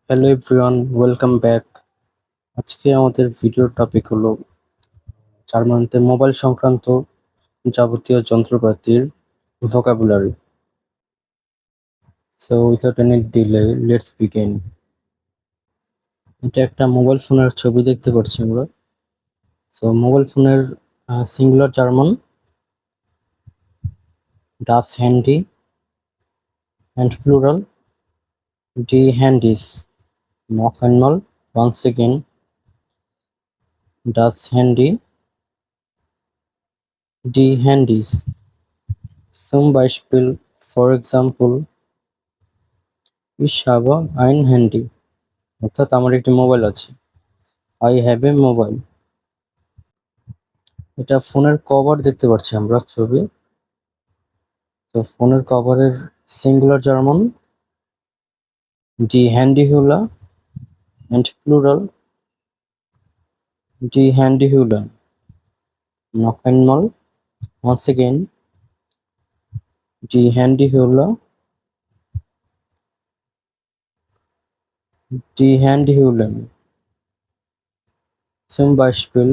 Hello everyone, welcome back. আজকে আমাদের ভিডিওর টপিক হলো জার্মানিতে মোবাইল সংক্রান্ত যাবতীয় যন্ত্রপাতির vocabulary. So without any delay let's begin. এটা একটা মোবাইল ফোনের ছবি দেখতে পাচ্ছি আমরা। সো মোবাইল ফোনের সিঙ্গুলার জার্মান ডাস হ্যান্ডি অ্যান্ড প্লুরাল ডি হ্যান্ডিস। noch einmal, once again, das Handy, die Handys. Zum Beispiel, for example, ich habe ein Handy. অর্থাৎ আমার একটি মোবাইল আছে। I have a mobile. এটা ফোনের কভার দেখতে পাচ্ছি আমরা ছবি। তো ফোনের কভারের সিঙ্গুলার জার্মান ডি হ্যান্ডিহুলা অ্যান্ড প্লুরাল ডি হ্যান্ডিহুলান। noch einmal, once again, die Handyhülle, die Handyhüllen. Zum Beispiel,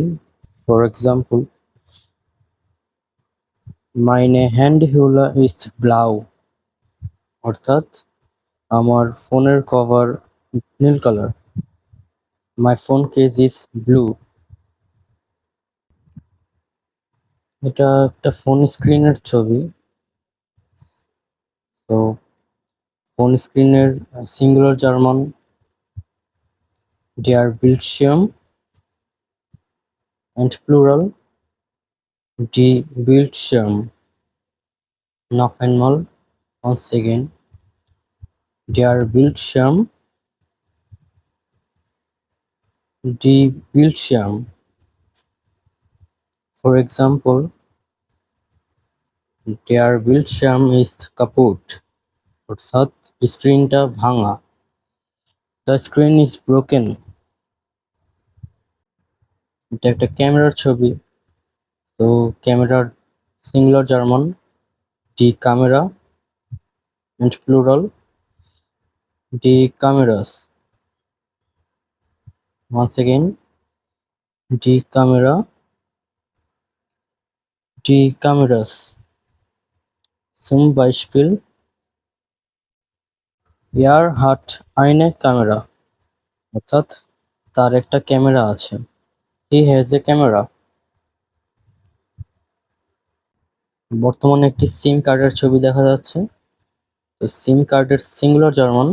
for example, meine Handyhülle ist blau. অর্থাৎ আমার ফোনের কভার নীল colour. My phone case is blue. এটা একটা ফোন স্ক্রিনের ছবি। তো ফোন স্ক্রিনের singular German der Bildschirm and plural die Bildschirm. Noch einmal, once again, der Bildschirm, die Bildschirm. For example, der Bildschirm ist kaputt. অর্থাৎ স্ক্রিনটা ভাঙা। The screen is broken. এটা একটা ক্যামেরার ছবি। তো ক্যামেরার singular German D camera and plural D cameras. Once again, D camera, D cameras. Zum Beispiel, er hat eine Kamera. অর্থাৎ তার একটা ক্যামেরা আছে। He has a camera. বর্তমানে একটি সিম কার্ডের ছবি দেখা যাচ্ছে। তো সিম কার্ডের singular German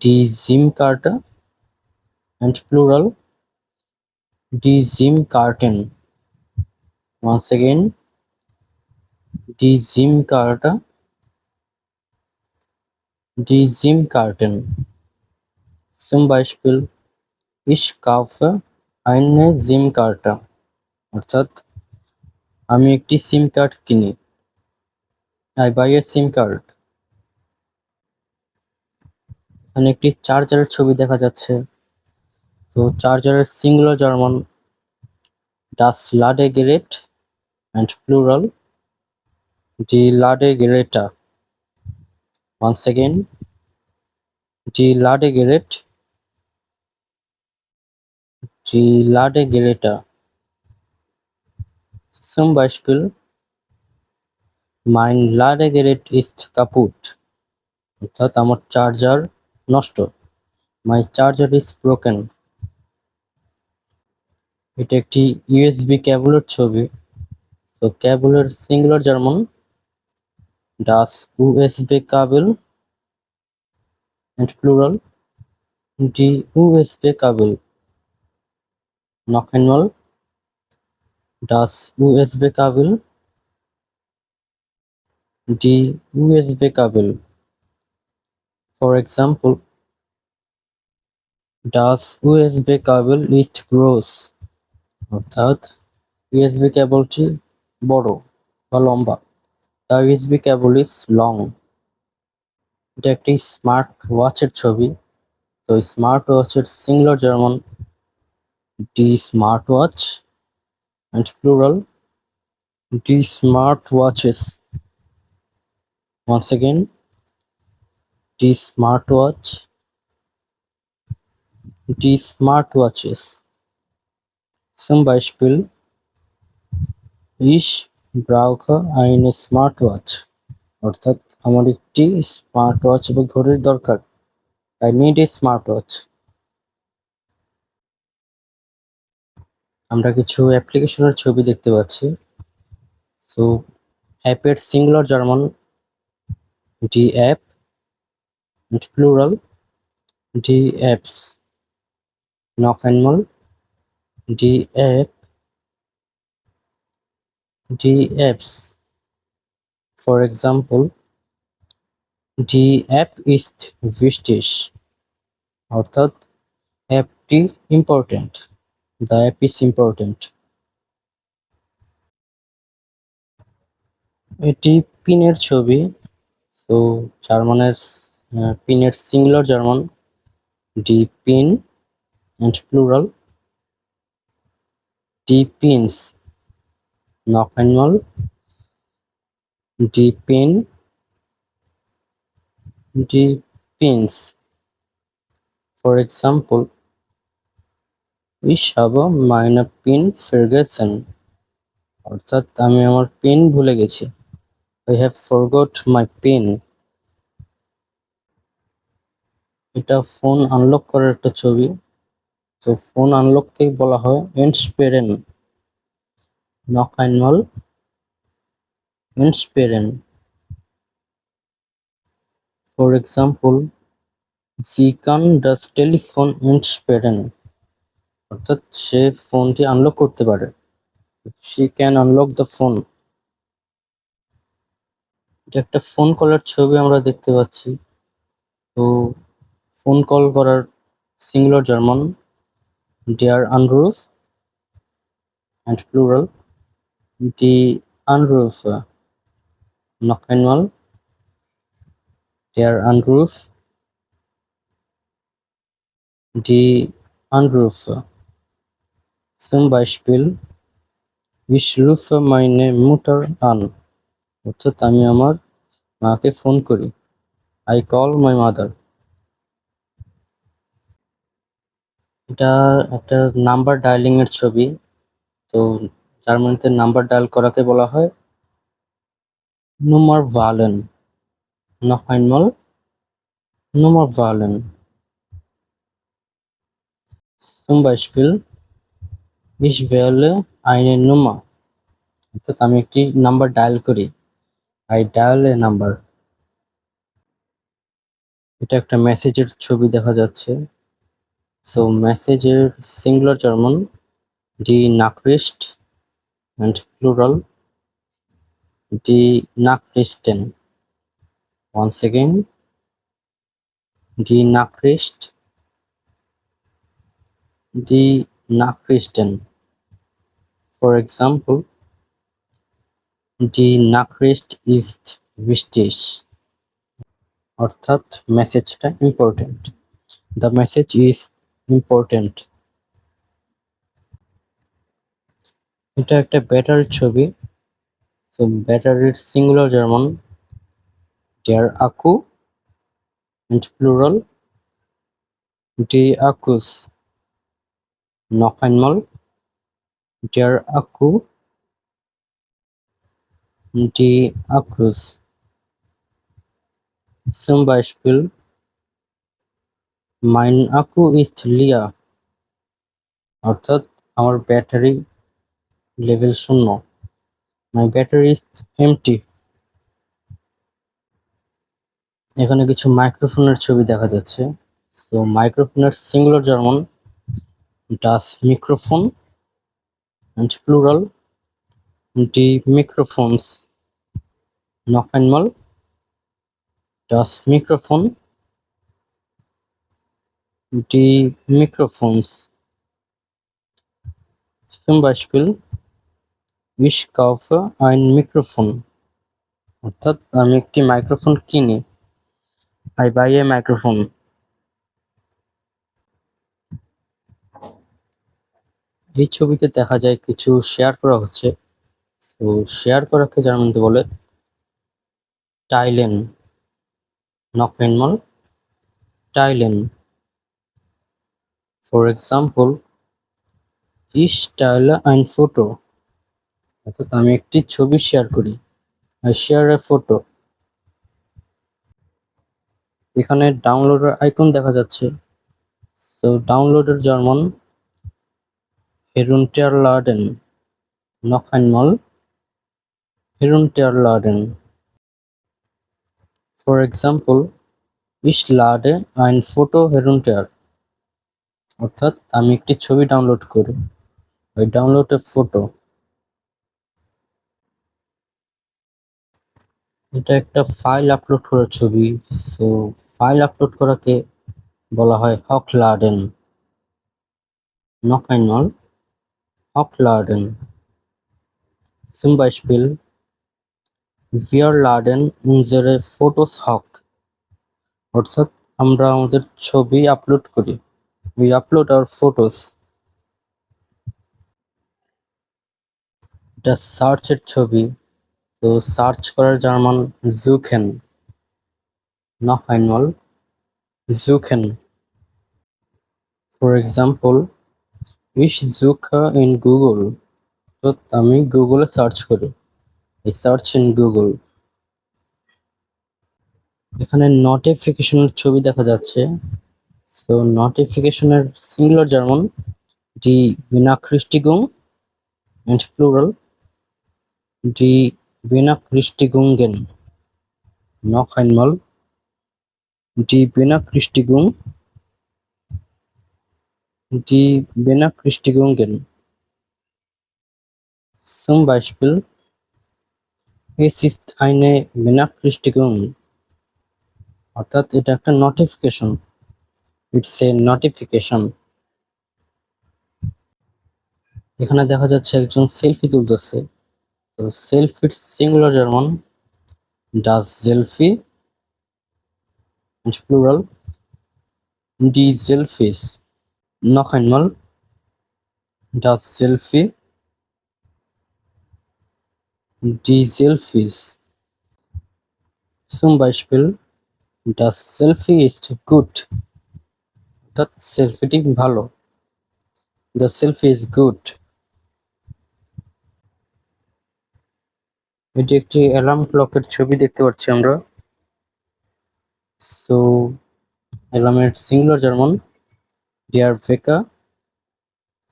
D SIM card and plural D SIM curtain. Once again, D SIM card, D SIM curtain. Zum Beispiel, ich kaufe eine SIM-Karte. অর্থাৎ আমি একটি সিম কার্ড কিনি। I buy a SIM card. এখানে একটি চার্জারের ছবি দেখা যাচ্ছে। তো চার্জারের singular German das Ladegerät and plural die Ladegeräte. Once again, die Ladegerät, die Ladegeräte. Zum Beispiel, mein Ladegerät ist kaputt. অর্থাৎ আমার চার্জার নষ্ট। My charger is broken. এটা একটি ইউএসবি কেবলের ছবি। তো কেবলের singular German das USB-Kabel and plural die USB-Kabel. Noch einmal, das USB-Kabel, die USB-Kabel. For example, das USB-Kabel ist groß. অর্থাৎ ইউএসবি কেবলটি বড় বা লম্বা। The USB cable is long. এটা একটি স্মার্ট ওয়াচের ছবি। তো স্মার্ট ওয়াচের সিঙ্গুলার জার্মান ডি স্মার্ট ওয়াচ and plural ডি স্মার্ট ওয়াচেস। Once again, ডি স্মার্ট ওয়াচ, Die Smartwatches. Zum Beispiel: Ich brauche eine Smartwatch. অর্থাৎ আমার একটি স্মার্ট ওয়াচ বা ঘড়ির দরকার। I need a smartwatch. আমরা কিছু অ্যাপ্লিকেশনের ছবি দেখতে পাচ্ছি। সো অ্যাপের singular German die App and plural die Apps. Noch einmal die App, die Apps. For example, die App ist wichtig. অর্থাৎ অ্যাপটি important. The app is important. এটি পিনের ছবি। তো জার্মানের পিনের singular German D pin and plural D pins. Knock einmal D pin, D pins. For example, ich habe meine PIN vergessen. অর্থাৎ আমি আমার পিন ভুলে গেছি। I have forgot my PIN. এটা ফোন আনলক করার একটা ছবি। তো ফোন আনলককেই বলা হয় entsperren. Noch einmal entsperren. For example, sie kann das Telefon entsperren. অর্থাৎ সে ফোনটি আনলক করতে পারে। She can unlock the phone. এটা একটা ফোন কলের ছবি আমরা দেখতে পাচ্ছি। তো ফোন কল করার singular German der Anruf and plural die Anrufe. Noch einmal der Anruf, die Anrufe. Zum Beispiel, ich rufe meine Mutter an. অর্থাৎ আমি আমার মাকে ফোন করি। I call my mother. এটা একটা নাম্বার ডায়ালিং এর ছবি। তো জার্মানিতে নাম্বার ডায়াল করাকে বলা হয় Nummer wählen. Noch einmal Nummer wählen. Zum Beispiel, ich wähle eine Nummer. অর্থাৎ আমি একটি নাম্বার ডায়াল করি। I dial a number. এটা একটা মেসেজের ছবি দেখা যাচ্ছে। সো মেসেজের singular German die Nachricht and plural die Nachrichten. Once again, die Nachricht, die Nachrichten. For example, die Nachricht ist wichtig. অর্থাৎ মেসেজটা important. The message is important. এটা একটা ব্যাটারির ছবি। সো ব্যাটারির singular German der Akku and plural die Akkus. Noch einmal der Akku, die Akkus. Zum Beispiel, mein Akku ist leer. অর্থাৎ আমার battery level শূন্য। My battery is empty. এখানে কিছু মাইক্রোফোনের ছবি দেখা যাচ্ছে। সো মাইক্রোফোনের singular German das Mikrofon and plural die Mikrofons. Noch einmal das Mikrofon, die Mikrofons. Zum Beispiel, ich kaufe ein Mikrofon. অর্থাৎ আমি একটি মাইক্রোফোন কিনি। I buy a microphone. এই ছবিতে দেখা যায় কিছু শেয়ার করা হচ্ছে। তো শেয়ার করাকে জার্মানিতে বলে teilen. Noch einmal teilen. For example, ich teile ein Foto. অর্থাৎ আমি একটি ছবি শেয়ার করি। I share a photo. এখানে ডাউনলোডের আইকন দেখা যাচ্ছে। So ডাউনলোডের German herunterladen. Noch einmal herunterladen. For example, ich lade ein Foto herunter. অর্থাৎ আমি একটি ছবি ডাউনলোড করি। I download a photo. এটা একটা ফাইল আপলোড করার ছবি। সো ফাইল আপলোড করাকে বলা হয় hochladen. Noch einmal hochladen. Zum Beispiel, wir laden unsere Fotos hoch. অর্থাৎ আমরা আমাদের ছবি আপলোড করি। We upload our photos. এটা সার্চের ছবি। তো সার্চ করার German suchen. Noch einmal suchen. For example, ich suche in Google. তো আমি গুগলে সার্চ করি। I search in Google. এখানে নোটিফিকেশনের ছবি দেখা যাচ্ছে। সো নোটিফিকেশনের singular German die Benachrichtigung and plural die Benachrichtigungen. Noch einmal die Benachrichtigung, die Benachrichtigungen. Zum Beispiel, es ist eine Benachrichtigung. অর্থাৎ এটা একটা নোটিফিকেশন। It's a notification. এখানে দেখা যাচ্ছে একজন সেলফি তুলতেছে। তো সেলফির singular German das Selfie and plural die Selfies. Noch einmal das Selfie, die Selfies. Zum Beispiel, das Selfie ist gut. অর্থাৎ সেলফিটি ভালো। The selfie is good. এটি একটি অ্যালার্ম ক্লকের ছবি দেখতে পাচ্ছি আমরা। সো অ্যালার্মের singular German der Wecker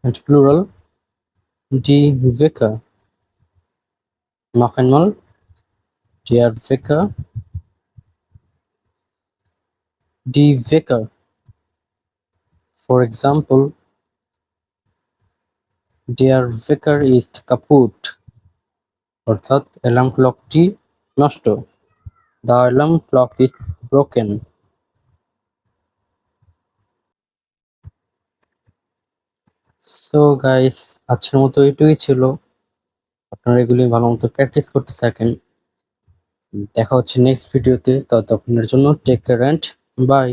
and plural die Wecker. Noch einmal der Wecker, die Wecker. For example, der Wecker ist kaputt. অর্থাৎ অ্যালার্ম ক্লকটি নষ্ট। The alarm clock is broken. So guys, আজকের মতো এটুকুই ছিল। আপনারা এগুলি ভালো মতো প্র্যাকটিস করতে থাকেন। দেখা হচ্ছে নেক্সট ভিডিওতে। ততক্ষণের জন্য টেক কেয়ার অ্যান্ড বাই।